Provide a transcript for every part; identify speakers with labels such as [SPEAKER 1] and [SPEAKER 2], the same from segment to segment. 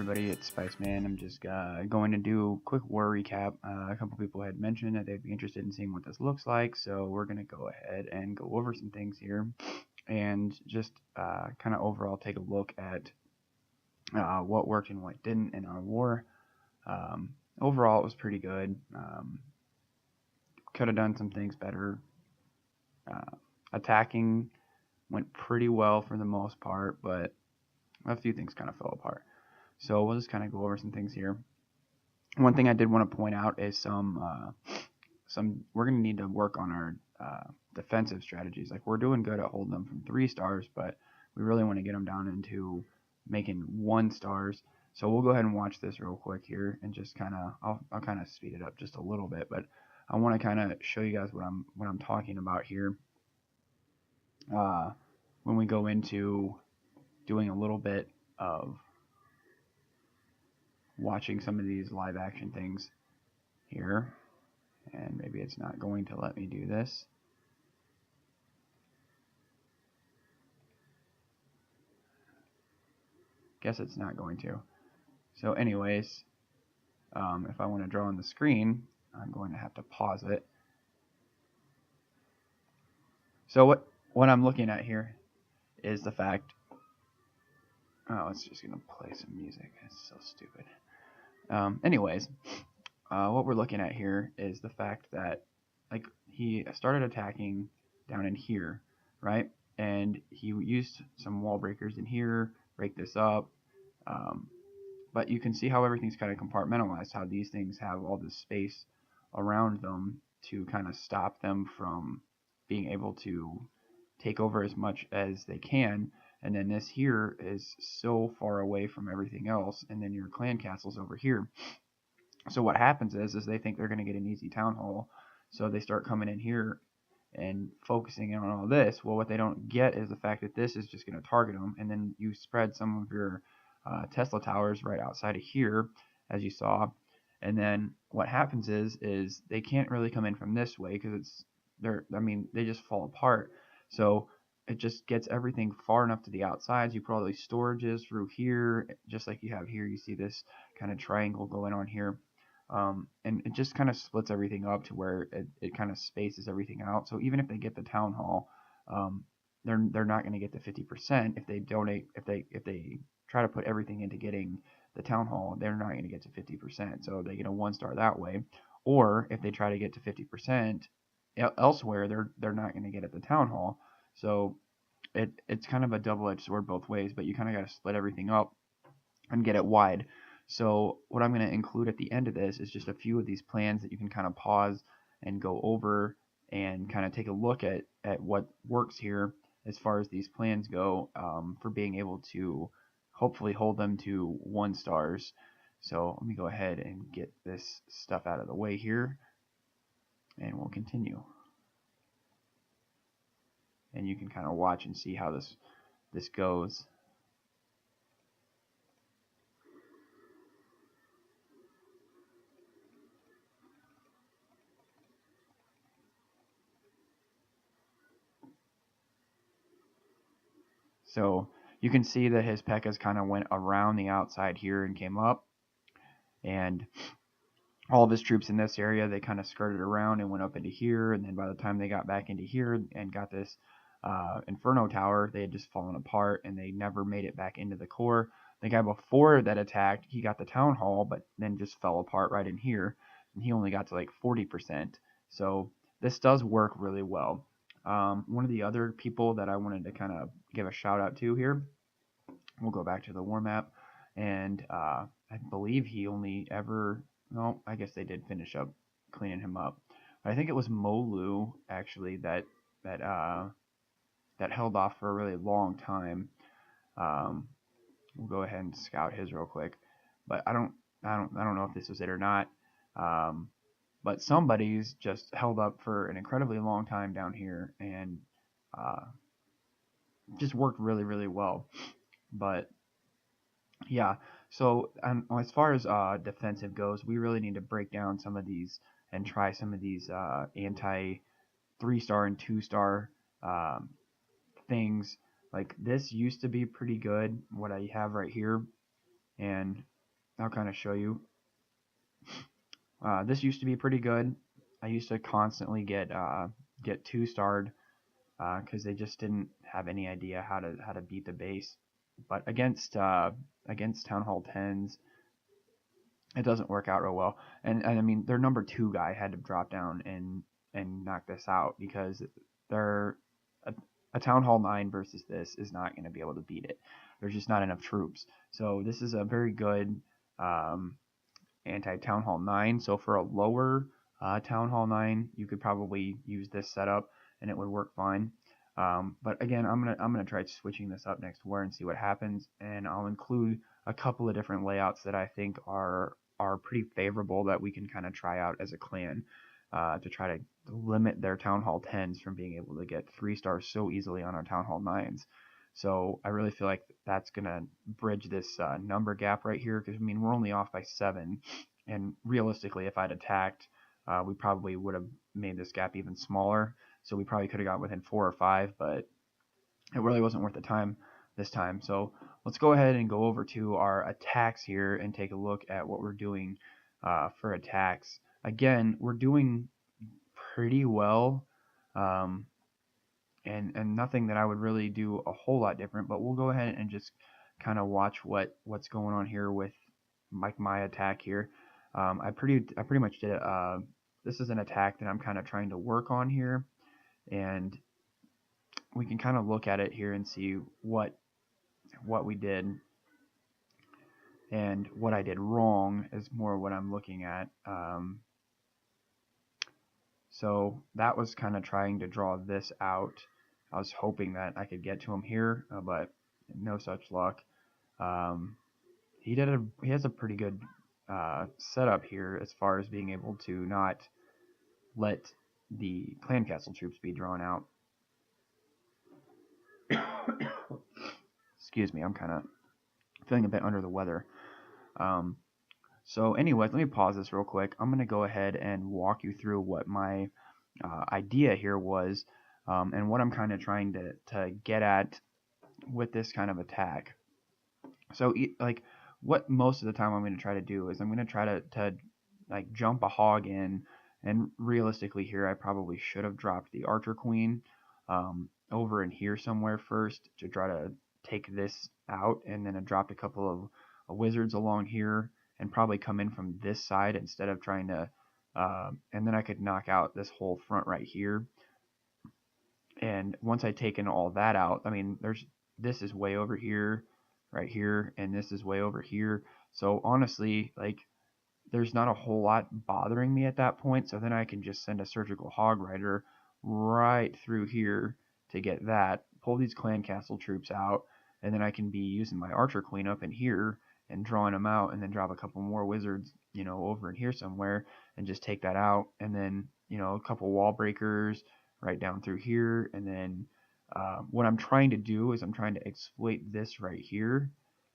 [SPEAKER 1] everybody, it's Spiceman. I'm just going to do a quick war recap. A couple people had mentioned that they'd be interested in seeing what this looks like, so we're going to go ahead and go over some things here and just kind of overall take a look at what worked and what didn't in our war. Overall, it was pretty good. Could have done some things better. Attacking went pretty well for the most part, but a few things kind of fell apart. So we'll just kind of go over some things here. One thing I did want to point out is some we're going to need to work on our defensive strategies. Like, we're doing good at holding them from 3 stars, but we really want to get them down into making 1 stars. So we'll go ahead and watch this real quick here and just kind of I'll kind of speed it up just a little bit, but I want to kind of show you guys what I'm talking about here. When we go into doing a little bit of watching some of these live action things here, and maybe it's not going to let me do this. Guess it's not going to. So anyways, if I want to draw on the screen, I'm going to have to pause it. So what I'm looking at here is the fact, it's just going to play some music. It's so stupid. Anyways, what we're looking at here is the fact that, like, he started attacking down in here, right? And he used some wall breakers in here, break this up. But you can see how everything's kind of compartmentalized, how these things have all this space around them to kind of stop them from being able to take over as much as they can. And then this here is so far away from everything else, and then your clan castle's over here. So what happens is they think they're going to get an easy town hall, so they start coming in here and focusing on all this. Well, what they don't get is the fact that this is just going to target them, and then you spread some of your Tesla towers right outside of here, as you saw. And then what happens is they can't really come in from this way because they just fall apart. So it just gets everything far enough to the outsides. You put all these storages through here, just like you have here. You see this kind of triangle going on here. And it just kind of splits everything up to where it kind of spaces everything out. So even if they get the town hall, they're not going to get the 50%. If they donate, if they try to put everything into getting the town hall, they're not going to get to 50%. So they get a 1 star that way. Or if they try to get to 50% elsewhere, they're not going to get at the town hall. So it's kind of a double-edged sword both ways, but you kind of got to split everything up and get it wide. So what I'm going to include at the end of this is just a few of these plans that you can kind of pause and go over and kind of take a look at what works here as far as these plans go, for being able to hopefully hold them to 1 stars. So let me go ahead and get this stuff out of the way here, and we'll continue. And you can kind of watch and see how this goes. So you can see that his P.E.K.K.A.s kind of went around the outside here and came up, and all of his troops in this area, they kind of skirted around and went up into here, and then by the time they got back into here and got this Inferno Tower, they had just fallen apart, and they never made it back into the core. The guy before that attacked, he got the Town Hall, but then just fell apart right in here, and he only got to like 40%. So this does work really well. One of the other people that I wanted to kind of give a shout out to here, we'll go back to the war map, and I believe he only ever, no, I guess they did finish up cleaning him up. But I think it was Molu actually that held off for a really long time. We'll go ahead and scout his real quick, but I don't know if this was it or not. But somebody's just held up for an incredibly long time down here, and just worked really, really well. But yeah, so as far as defensive goes, we really need to break down some of these and try some of these anti 3-star and 2-star things. Like, this used to be pretty good, what I have right here, and I'll kind of show you. This used to be pretty good. I used to constantly get 2-starred because they just didn't have any idea how to beat the base. But against Town Hall 10s, it doesn't work out real well. And I mean, their number 2 guy had to drop down and knock this out because they're a Town Hall 9 versus this is not going to be able to beat it. There's just not enough troops. So this is a very good anti-Town Hall 9. So for a lower Town Hall 9, you could probably use this setup and it would work fine. But again, I'm gonna try switching this up next war and see what happens, and I'll include a couple of different layouts that I think are pretty favorable that we can kind of try out as a clan to try to limit their Town Hall 10s from being able to get 3 stars so easily on our Town Hall 9s. So I really feel like that's gonna bridge this number gap right here, because I mean we're only off by 7, and realistically, if I'd attacked, we probably would have made this gap even smaller. So we probably could have got within 4 or 5, but it really wasn't worth the time this time. So let's go ahead and go over to our attacks here and take a look at what we're doing for attacks. Again, we're doing pretty well, and nothing that I would really do a whole lot different, but we'll go ahead and just kind of watch what's going on here with my attack here. I pretty much did it. This is an attack that I'm kind of trying to work on here, and we can kind of look at it here and see what we did and what I did wrong is more what I'm looking at. So that was kind of trying to draw this out. I was hoping that I could get to him here, but no such luck. He has a pretty good setup here as far as being able to not let the clan castle troops be drawn out. Excuse me, I'm kind of feeling a bit under the weather. So anyways, let me pause this real quick. I'm going to go ahead and walk you through what my idea here was, and what I'm kind of trying to get at with this kind of attack. So like what most of the time I'm going to try to do is I'm going to try to like jump a hog in, and realistically here I probably should have dropped the archer queen over in here somewhere first to try to take this out, and then I dropped a couple of wizards along here and probably come in from this side instead of trying to and then I could knock out this whole front right here. And once I'd taken all that out, I mean this is way over here, right here, and this is way over here. So honestly, like there's not a whole lot bothering me at that point. So then I can just send a surgical hog rider right through here to get that, pull these clan castle troops out, and then I can be using my archer queen up in here and drawing them out, and then drop a couple more wizards, you know, over in here somewhere and just take that out, and then, you know, a couple wall breakers right down through here, and then what I'm trying to do is I'm trying to exploit this right here.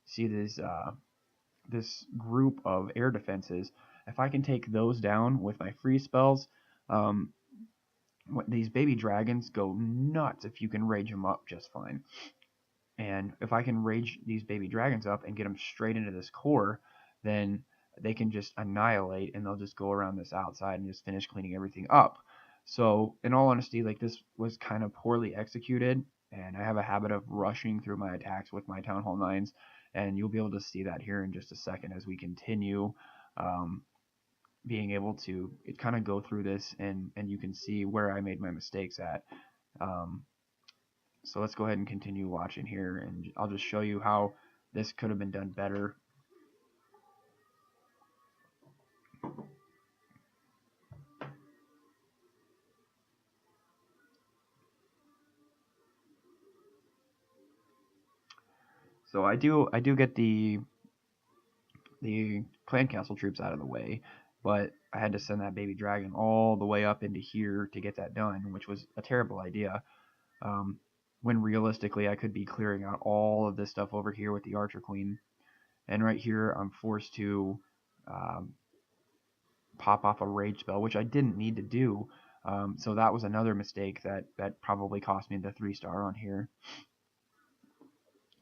[SPEAKER 1] See this group of air defenses. If I can take those down with my free spells, these baby dragons go nuts if you can rage them up just fine. And if I can rage these baby dragons up and get them straight into this core, then they can just annihilate, and they'll just go around this outside and just finish cleaning everything up. So in all honesty, like this was kind of poorly executed, and I have a habit of rushing through my attacks with my Town Hall 9s, and you'll be able to see that here in just a second as we continue being able to kind of go through this, and you can see where I made my mistakes at. So let's go ahead and continue watching here, and I'll just show you how this could have been done better. So I do get the clan castle troops out of the way, but I had to send that baby dragon all the way up into here to get that done, which was a terrible idea. When realistically I could be clearing out all of this stuff over here with the archer queen, and right here I'm forced to pop off a rage spell, which I didn't need to do. So that was another mistake that probably cost me the 3-star on here.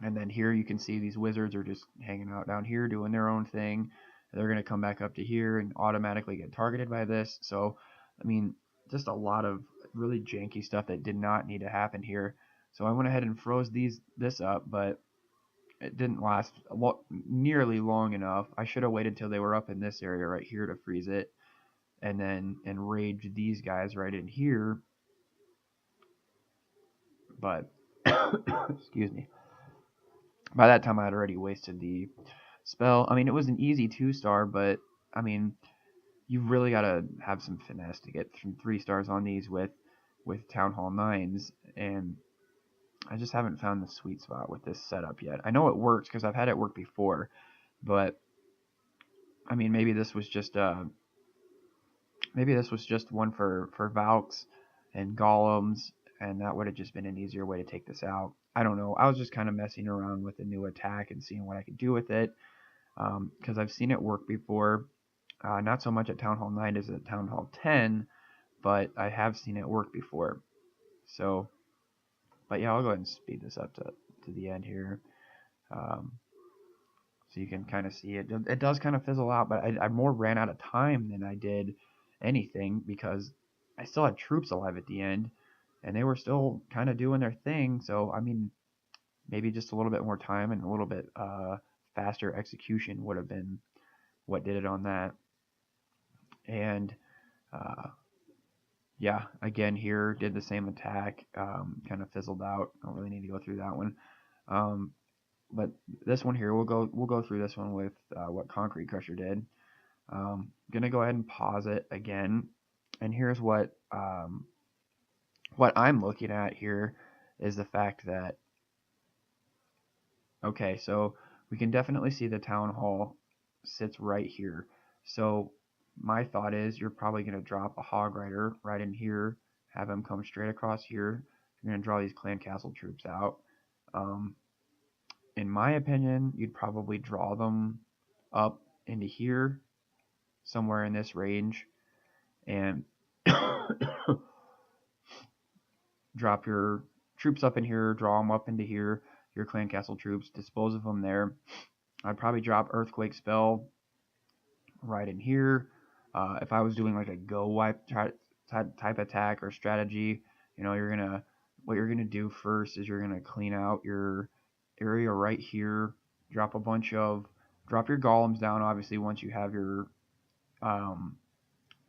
[SPEAKER 1] And then here you can see these wizards are just hanging out down here doing their own thing. They're going to come back up to here and automatically get targeted by this. So, I mean, just a lot of really janky stuff that did not need to happen here. So I went ahead and froze this up, but it didn't last nearly long enough. I should have waited till they were up in this area right here to freeze it, and then enrage these guys right in here. But excuse me. By that time, I had already wasted the spell. I mean, it was an easy 2-star, but I mean, you've really got to have some finesse to get some 3 stars on these with Town Hall 9s, and I just haven't found the sweet spot with this setup yet. I know it works because I've had it work before, but I mean, maybe this was just one for Valks and Golems, and that would have just been an easier way to take this out. I don't know. I was just kind of messing around with the new attack and seeing what I could do with it, because I've seen it work before. Not so much at Town Hall 9 as at Town Hall 10, but I have seen it work before. So, but yeah, I'll go ahead and speed this up to the end here. So you can kind of see it. It does kind of fizzle out, but I more ran out of time than I did anything, because I still had troops alive at the end, and they were still kind of doing their thing. So, I mean, maybe just a little bit more time and a little bit faster execution would have been what did it on that. And yeah, again here, did the same attack, kind of fizzled out. Don't really need to go through that one. But this one here, we'll go through this one with what Concrete Crusher did. Gonna go ahead and pause it again, and here's what I'm looking at here is the fact that, okay, so we can definitely see the Town Hall sits right here. So my thought is you're probably gonna drop a Hog Rider right in here, have him come straight across here. You're gonna draw these Clan Castle troops out. In my opinion, you'd probably draw them up into here, somewhere in this range, and drop your troops up in here, draw them up into here, your Clan Castle troops, dispose of them there. I'd probably drop Earthquake Spell right in here. If I was doing like a go wipe type attack or strategy, what you're gonna do first is you're gonna clean out your area right here, drop your golems down, obviously, once you have your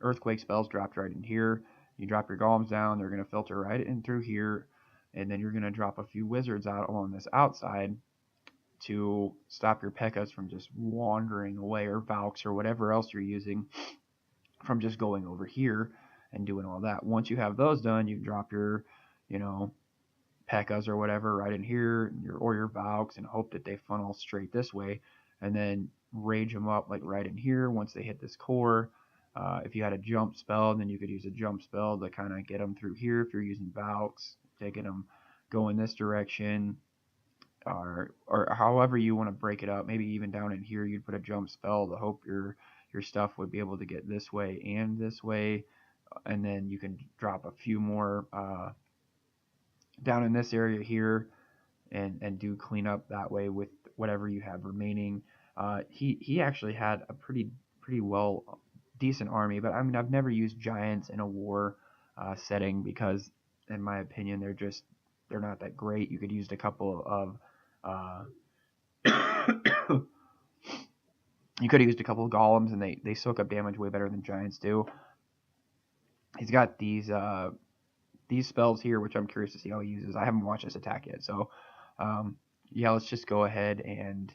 [SPEAKER 1] earthquake spells dropped right in here. You drop your golems down, they're going to filter right in through here, and then you're going to drop a few wizards out along this outside to stop your P.E.K.K.A.s from just wandering away, or Valks or whatever else you're using from just going over here and doing all that. Once you have those done, you drop your P.E.K.K.A.s or whatever right in here, or your Valks, and hope that they funnel straight this way, and then rage them up like right in here once they hit this core. If you had a jump spell, then you could use a jump spell to kind of get them through here. If you're using Valks, taking them, go in this direction, or however you want to break it up. Maybe even down in here, you'd put a jump spell to hope your stuff would be able to get this way and this way, and then you can drop a few more down in this area here, and do cleanup that way with whatever you have remaining. He actually had a pretty well decent army, but I mean, I've never used giants in a war setting because, in my opinion, they're not that great. You could use a couple of you could have used a couple of golems, and they soak up damage way better than giants do. He's got these spells here, which I'm curious to see how he uses. I haven't watched this attack yet, so yeah, let's just go ahead and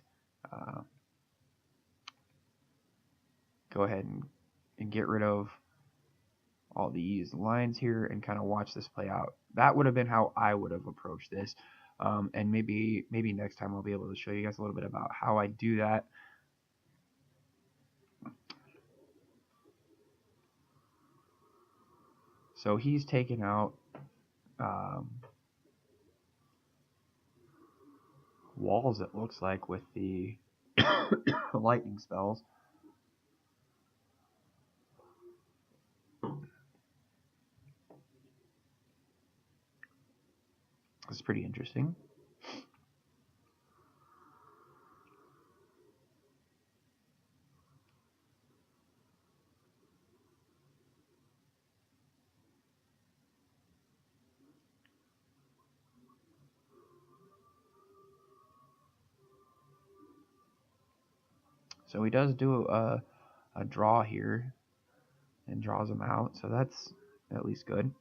[SPEAKER 1] get rid of all these lines here and kind of watch this play out. That would have been how I would have approached this, and maybe next time I'll be able to show you guys a little bit about how I do that. So he's taken out walls, it looks like, with the lightning spells. It's pretty interesting. So he does do a draw here and draws them out, so that's at least good.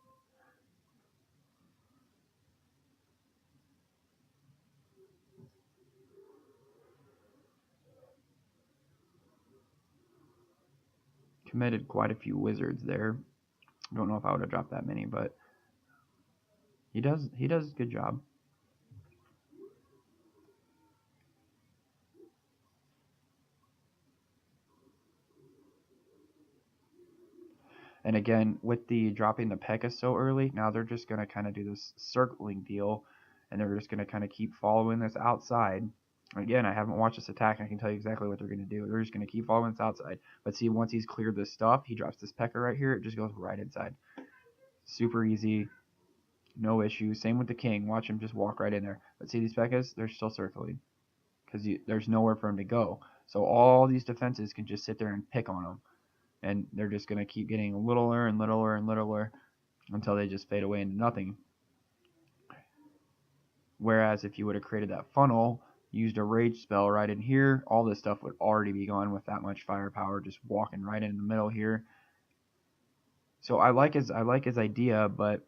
[SPEAKER 1] Committed quite a few wizards there. Don't know if I would have dropped that many, but he does a good job. And again, with the dropping the P.E.K.K.A so early, now they're just going to kind of do this circling deal, and they're just going to kind of keep following this outside. Again, I haven't watched this attack, and I can tell you exactly what they're going to do. They're just going to keep following this outside. But see, once he's cleared this stuff, he drops this P.E.K.K.A right here. It just goes right inside. Super easy. No issue. Same with the king. Watch him just walk right in there. But see these P.E.K.K.As? They're still circling because there's nowhere for him to go. So all these defenses can just sit there and pick on him. And they're just going to keep getting littler and littler and littler until they just fade away into nothing. Whereas if you would have created that funnel, used a rage spell right in here, all this stuff would already be gone with that much firepower, just walking right in the middle here. So I like his idea, but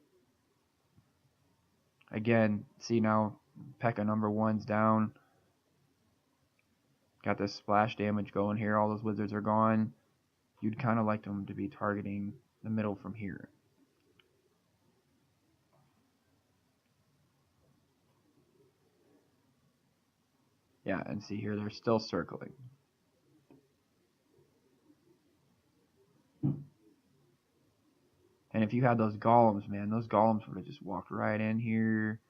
[SPEAKER 1] again, see now P.E.K.K.A number 1's down. Got this splash damage going here. All those wizards are gone. You'd kind of like them to be targeting the middle from here. Yeah, and see here, they're still circling. And if you had those golems, man, those golems would have just walked right in here.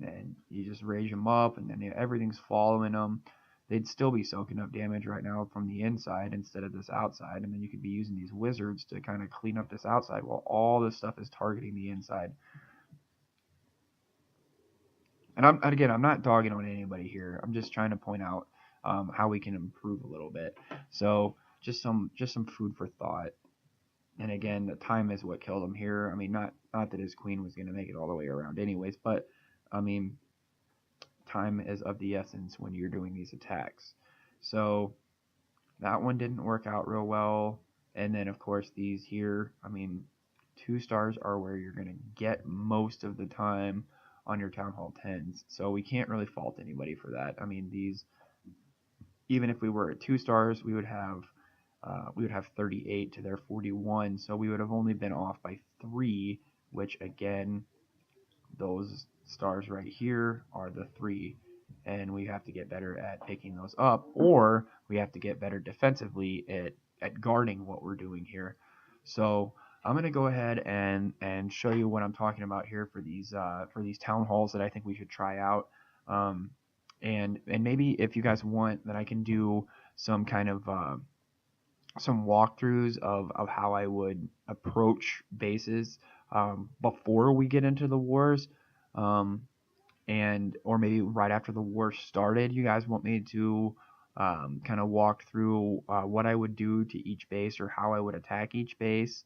[SPEAKER 1] And you just rage them up, and then everything's following them. They'd still be soaking up damage right now from the inside instead of this outside. And then you could be using these wizards to kind of clean up this outside while all this stuff is targeting the inside. And I'm not dogging on anybody here. I'm just trying to point out how we can improve a little bit. So just some food for thought. And again, the time is what killed him here. I mean, not that his queen was going to make it all the way around anyways, but I mean, time is of the essence when you're doing these attacks. So that one didn't work out real well. And then of course these here, I mean, 2 stars are where you're going to get most of the time on your Town Hall 10s. So we can't really fault anybody for that. I mean, these, even if we were at 2 stars, we would have 38 to their 41. So we would have only been off by 3, which again, those stars right here are the 3. And we have to get better at picking those up, or we have to get better defensively at guarding what we're doing here. So I'm going to go ahead and show you what I'm talking about here for these town halls that I think we should try out. And maybe if you guys want, then I can do some kind of some walkthroughs of how I would approach bases before we get into the wars. Or maybe right after the war started, you guys want me to kind of walk through what I would do to each base or how I would attack each base,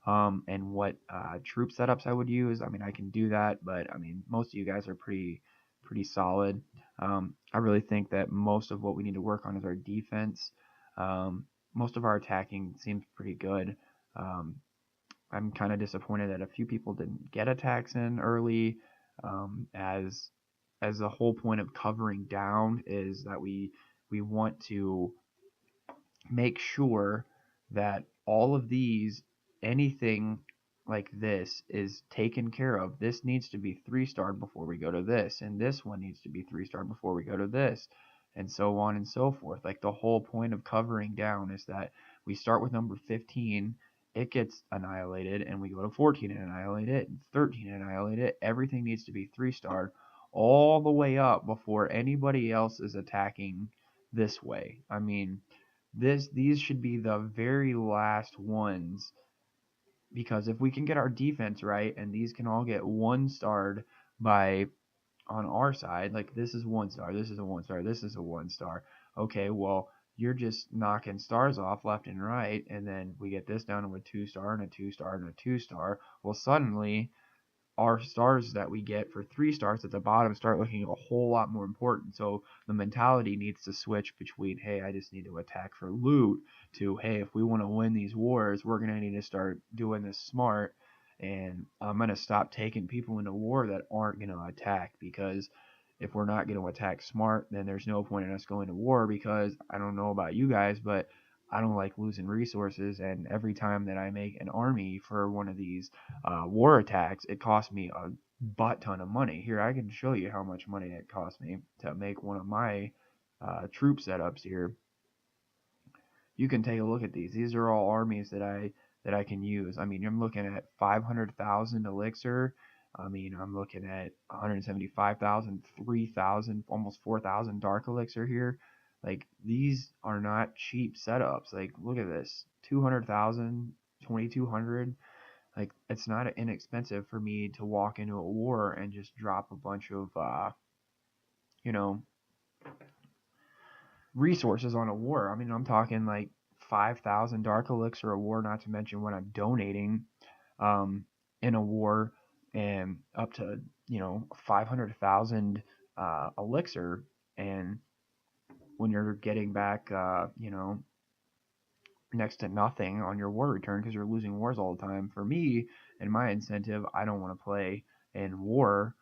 [SPEAKER 1] and what troop setups I would use. I mean, I can do that, but I mean, most of you guys are pretty solid. I really think that most of what we need to work on is our defense. Most of our attacking seems pretty good. I'm kind of disappointed that a few people didn't get attacks in early. As the whole point of covering down is that we want to make sure that all of these, anything like this, is taken care of. This needs to be 3-starred before we go to this, and this one needs to be 3-starred before we go to this, and so on and so forth. Like, the whole point of covering down is that we start with number 15, it gets annihilated, and we go to 14 and annihilate it, and 13 and annihilate it. Everything needs to be 3-starred all the way up before anybody else is attacking this way. I mean, these should be the very last ones, because if we can get our defense right and these can all get 1-starred by on our side, like this is 1-star, this is a 1-star, this is a 1-star. Okay, well, you're just knocking stars off left and right, and then we get this down to a 2-star and a 2-star and a 2-star. Well, suddenly our stars that we get for 3 stars at the bottom start looking a whole lot more important. So the mentality needs to switch between, hey, I just need to attack for loot, to, hey, if we want to win these wars, we're going to need to start doing this smart. And I'm going to stop taking people into war that aren't going to attack, because if we're not going to attack smart, then there's no point in us going to war, because I don't know about you guys, but I don't like losing resources, and every time that I make an army for one of these war attacks, it costs me a butt ton of money. Here, I can show you how much money it cost me to make one of my troop setups here. You can take a look at these. These are all armies that I can use. I mean, I'm looking at 500,000 elixir. I mean, I'm looking at 175,000, 3,000, almost 4,000 dark elixir here. Like, these are not cheap setups. Like, look at this, 200,000, 2,200. Like, it's not inexpensive for me to walk into a war and just drop a bunch of, you know, resources on a war. I mean, I'm talking like 5,000 dark elixir a war, not to mention when I'm donating in a war, and up to, 500,000 elixir. And when you're getting back, next to nothing on your war return because you're losing wars all the time. For me and my incentive, I don't want to play in war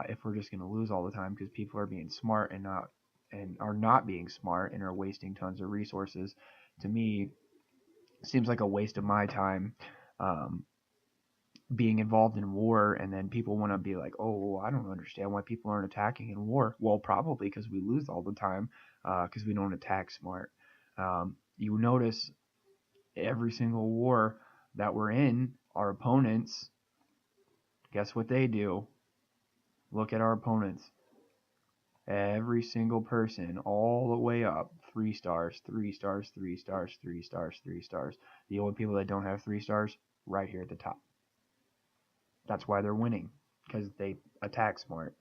[SPEAKER 1] if we're just going to lose all the time, because people are being smart and are not being smart and are wasting tons of resources. To me, it seems like a waste of my time being involved in war, and then people want to be like, oh, I don't understand why people aren't attacking in war. Well, probably because we lose all the time, because we don't attack smart. You notice every single war that we're in, our opponents, guess what they do? Look at our opponents. Every single person, all the way up, 3 stars, 3 stars, 3 stars, 3 stars, 3 stars. The only people that don't have 3 stars, right here at the top. That's why they're winning, because they attack smart.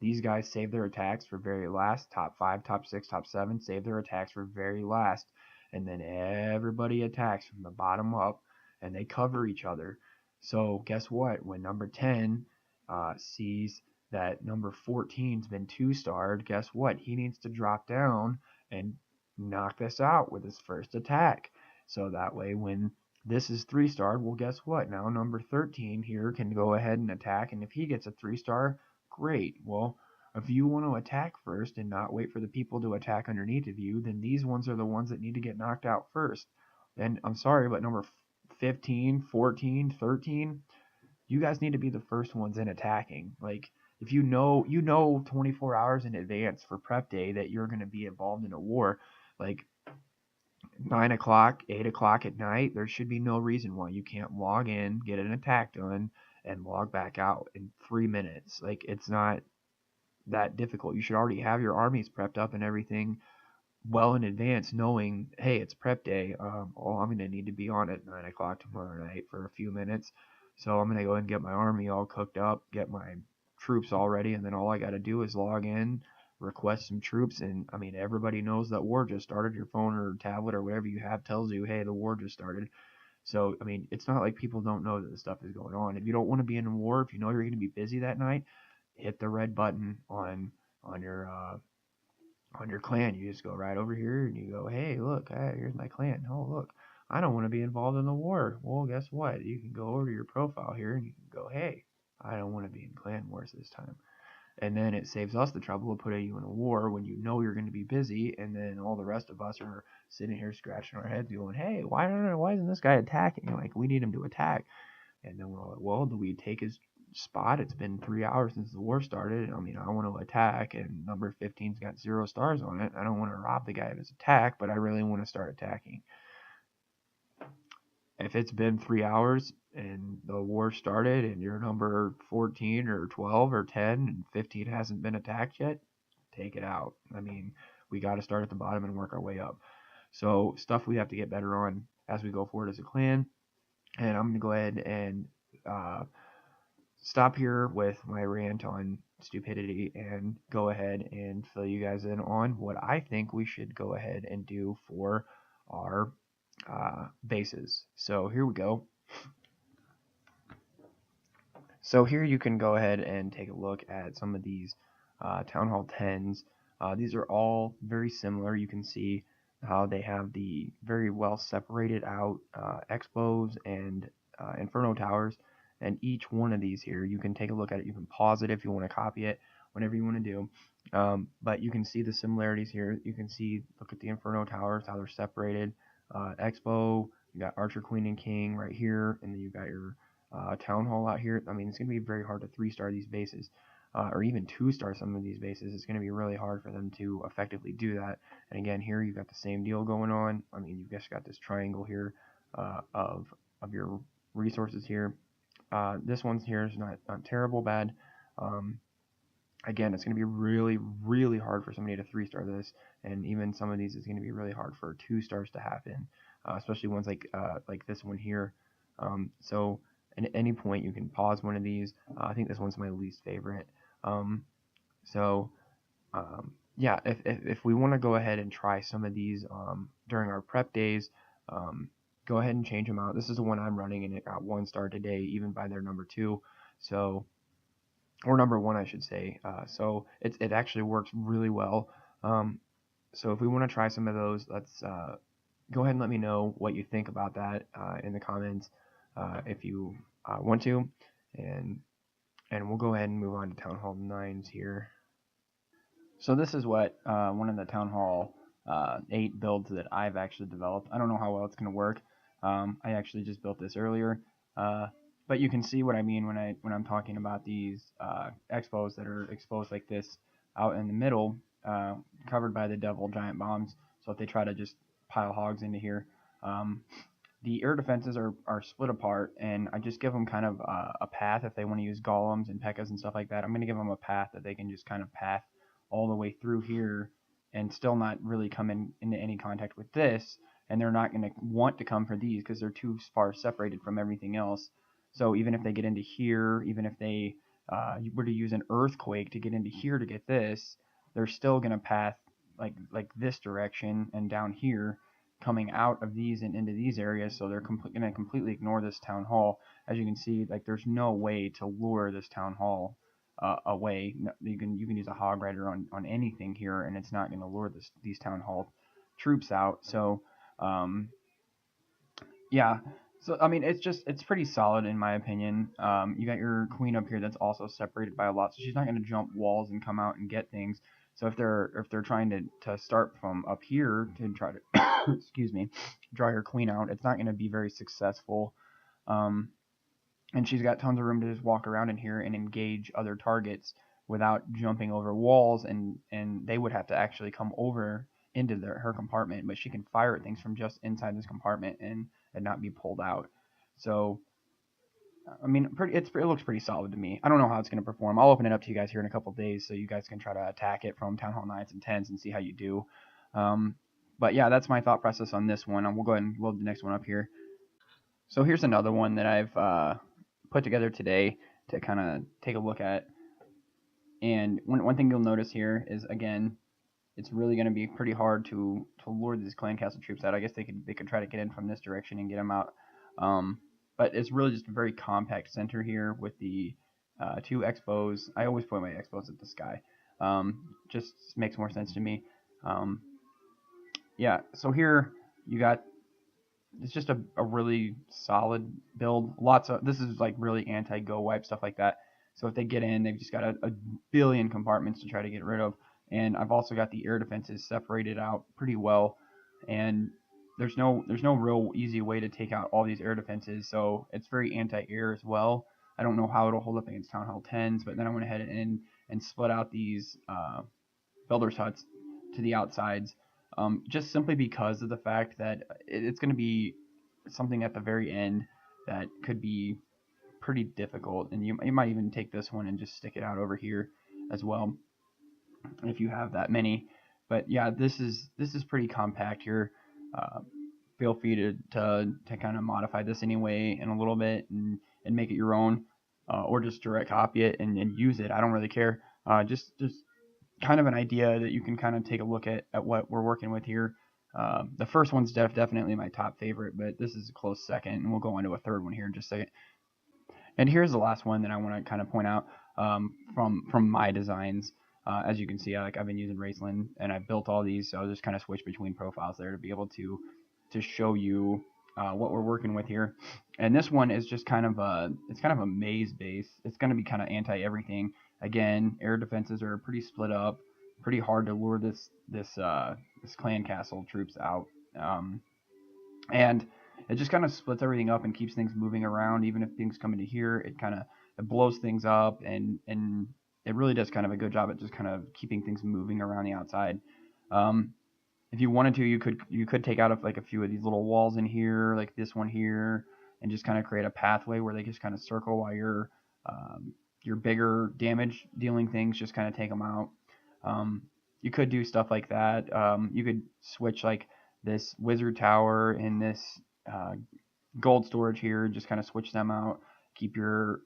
[SPEAKER 1] These guys save their attacks for very last. Top 5, top 6, top 7 save their attacks for very last. And then everybody attacks from the bottom up, and they cover each other. So guess what? When number 10 sees that number 14's been 2-starred, guess what? He needs to drop down and knock this out with his first attack. So that way, when this is 3-starred, well, guess what? Now number 13 here can go ahead and attack, and if he gets a 3-star, great. Well, if you want to attack first and not wait for the people to attack underneath of you, then these ones are the ones that need to get knocked out first. And I'm sorry, but number 15, 14, 13, you guys need to be the first ones in attacking. Like, if you know 24 hours in advance for prep day that you're going to be involved in a war, like 9 o'clock, 8 o'clock at night, there should be no reason why you can't log in, get an attack done, and log back out in 3 minutes. Like, it's not that difficult. You should already have your armies prepped up and everything well in advance, knowing, hey, it's prep day. I'm going to need to be on at 9 o'clock tomorrow night for a few minutes. So I'm going to go and get my army all cooked up, get my troops all ready, and then all I got to do is log in, request some troops, and I mean, everybody knows that war just started. Your phone or tablet or whatever you have tells you, hey, the war just started. So, I mean, it's not like people don't know that this stuff is going on. If you don't want to be in a war, if you know you're going to be busy that night, hit the red button on your clan. You just go right over here and you go, hey, look, here's my clan. Oh, look, I don't want to be involved in the war. Well, guess what? You can go over to your profile here and you can go, hey, I don't want to be in clan wars this time. And then it saves us the trouble of putting you in a war when you know you're going to be busy, and then all the rest of us are sitting here scratching our heads going, hey, why isn't this guy attacking? Like, we need him to attack. And then we're like, well, do we take his spot? It's been 3 hours since the war started. I mean, I want to attack, and number 15's got 0 stars on it. I don't want to rob the guy of his attack, but I really want to start attacking. If it's been 3 hours and the war started and you're number 14 or 12 or 10 and 15 hasn't been attacked yet, take it out. I mean, we got to start at the bottom and work our way up. So stuff we have to get better on as we go forward as a clan. And I'm going to go ahead and stop here with my rant on stupidity and go ahead and fill you guys in on what I think we should go ahead and do for our bases. So here we go. So here you can go ahead and take a look at some of these Town Hall 10s. These are all very similar. You can see how they have the very well separated out expos and Inferno Towers, and each one of these here, you can take a look at it. You can pause it if you want to copy it, whatever you want to do. But you can see the similarities here. You can see, look at the Inferno Towers, how they're separated. Expo, you got Archer, Queen, and King right here, and then you got your Town Hall out here. I mean, it's going to be very hard to 3-star these bases, or even 2-star some of these bases. It's going to be really hard for them to effectively do that. And again, here you've got the same deal going on. I mean, you've just got this triangle here of your resources here. This one's here is not terrible bad. Again, it's going to be really, really hard for somebody to 3-star this, and even some of these is going to be really hard for 2-stars to happen, especially ones like this one here. So at any point you can pause one of these. I think this one's my least favorite. Yeah, if we want to go ahead and try some of these during our prep days, go ahead and change them out. This is the one I'm running, and it got 1 star today, even by their number 2. So, or number 1, I should say. So it actually works really well. So if we want to try some of those, let's go ahead and let me know what you think about that in the comments if you want to, and we'll go ahead and move on to Town Hall 9s here. So this is what one of the Town Hall 8 builds that I've actually developed. I don't know how well it's going to work. I actually just built this earlier, but you can see what I mean when I'm talking about these expos that are exposed like this out in the middle, covered by the devil giant bombs. So if they try to just pile hogs into here, the air defenses are split apart, and I just give them kind of a path if they want to use golems and pekkas and stuff like that. I'm going to give them a path that they can just kind of path all the way through here and still not really come into any contact with this, and they're not going to want to come for these because they're too far separated from everything else. So even if they get into here, even if they were to use an earthquake to get into here to get this, they're still going to path like this direction and down here, coming out of these and into these areas. So they're going to completely ignore this Town Hall. As you can see, like, there's no way to lure this Town Hall away. You can use a hog rider on anything here, and it's not going to lure these Town Hall troops out. So yeah, so I mean, it's pretty solid in my opinion. You got your queen up here that's also separated by a lot, so she's not going to jump walls and come out and get things. So if they're trying to start from up here to try to excuse me, draw your queen out, it's not going to be very successful. And she's got tons of room to just walk around in here and engage other targets without jumping over walls, and they would have to actually come over into her compartment, but she can fire at things from just inside this compartment and not be pulled out. So I mean, it looks pretty solid to me. I don't know how it's going to perform. I'll open it up to you guys here in a couple days so you guys can try to attack it from Town Hall 9s and 10s and see how you do. But yeah, that's my thought process on this one. We'll go ahead and load the next one up here. So here's another one that I've put together today to kind of take a look at. And one thing you'll notice here is, again, it's really going to be pretty hard to lure these clan castle troops out. I guess they could try to get in from this direction and get them out. But it's really just a very compact center here with the 2 expos. I always point my expos at the sky. Just makes more sense to me. Yeah, so here you got, it's just a really solid build. This is like really anti-go wipe, stuff like that. So if they get in, they've just got a billion compartments to try to get rid of. And I've also got the air defenses separated out pretty well, and there's no real easy way to take out all these air defenses, so it's very anti-air as well. I don't know how it'll hold up against Town Hall 10s, but then I went ahead and split out these builders huts to the outsides, just simply because of the fact that it's going to be something at the very end that could be pretty difficult, and you might even take this one and just stick it out over here as well if you have that many. But yeah, this is pretty compact here. Feel free to kind of modify this anyway in a little bit and make it your own, or just direct copy it and use it. I don't really care. Just kind of an idea that you can kind of take a look at what we're working with here. The first one's definitely my top favorite, but this is a close second, and we'll go on to a third one here in just a second. And here's the last one that I want to kind of point out from my designs. As you can see, I've been using Raceland, and I built all these, so I'll just kind of switch between profiles there to be able to show you what we're working with here. And this one is just kind of a maze base. It's going to be kind of anti everything. Again, air defenses are pretty split up, pretty hard to lure this clan castle troops out, and it just kind of splits everything up and keeps things moving around. Even if things come into here, it blows things up, and it really does kind of a good job at just kind of keeping things moving around the outside. If you wanted to, you could take out like a few of these little walls in here, like this one here, and just kind of create a pathway where they just kind of circle while your bigger damage dealing things just kind of take them out. You could do stuff like that. You could switch like this wizard tower and this gold storage here, just kind of switch them out. Keep your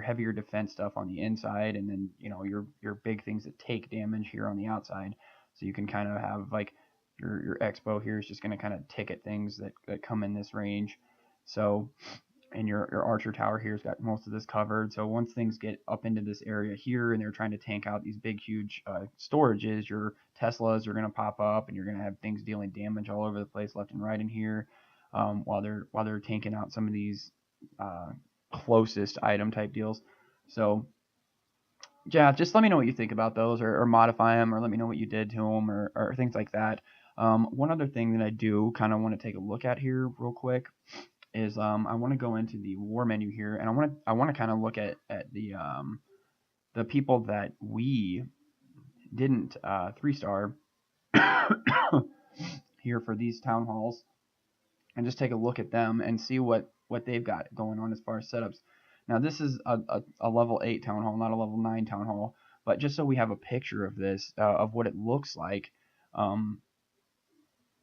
[SPEAKER 1] heavier defense stuff on the inside, and then your big things that take damage here on the outside. So you can kind of have like your expo here is just going to kind of tick at things that come in this range. So, and your archer tower here's got most of this covered. So once things get up into this area here and they're trying to tank out these big huge storages, your Teslas are going to pop up, and you're going to have things dealing damage all over the place left and right in here, while they're tanking out some of these closest item type deals. So yeah, just let me know what you think about those, or modify them, or let me know what you did to them, or things like that. One other thing that I do kind of want to take a look at here real quick is I want to go into the war menu here, and I want to kind of look at the people that we didn't 3-star here for these town halls, and just take a look at them and see what they've got going on as far as setups. Now this is a level 8 town hall, not a level 9 town hall, but just so we have a picture of this, of what it looks like.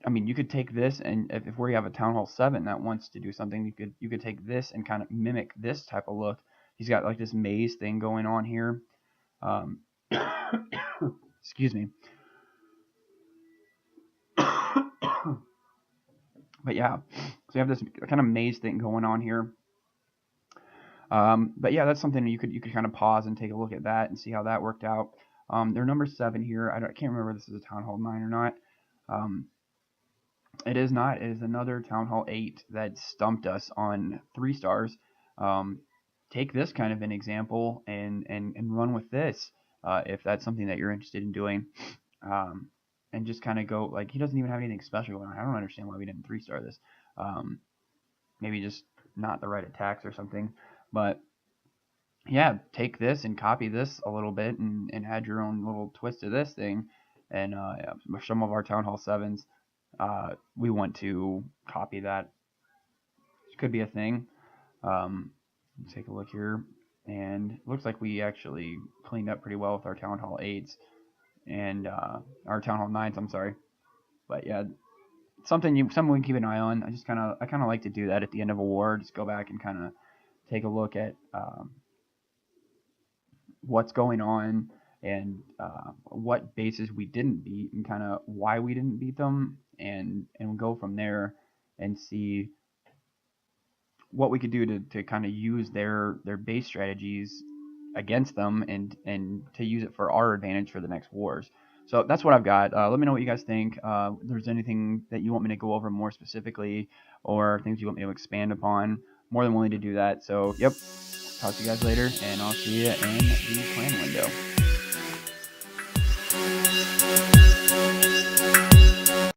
[SPEAKER 1] I mean, you could take this, and if we have a town hall 7 that wants to do something, you could take this and kind of mimic this type of look. He's got like this maze thing going on here. Excuse me. But yeah, so you have this kind of maze thing going on here. But yeah, that's something you could kind of pause and take a look at that and see how that worked out. They're number 7 here. I can't remember if this is a town hall 9 or not. It is not. It is another town hall 8 that stumped us on 3 stars. Take this kind of an example and run with this if that's something that you're interested in doing. And just kind of go, like, he doesn't even have anything special going on. I don't understand why we didn't 3-star this. Maybe just not the right attacks or something. But yeah, take this and copy this a little bit and add your own little twist to this thing. And some of our town hall 7s, we want to copy that. It could be a thing. Take a look here, and it looks like we actually cleaned up pretty well with our town hall 8s and our town hall 9s. I'm sorry, but yeah, something we can keep an eye on. I kind of like to do that at the end of a war. Just go back and kind of take a look at what's going on and what bases we didn't beat and kind of why we didn't beat them, and we'll go from there and see what we could do to kind of use their base strategies against them and to use it for our advantage for the next wars. So that's what I've got. Let me know what you guys think. If there's anything that you want me to go over more specifically, or things you want me to expand upon, more than willing to do that. So yep, talk to you guys later, and I'll see you in the clan window.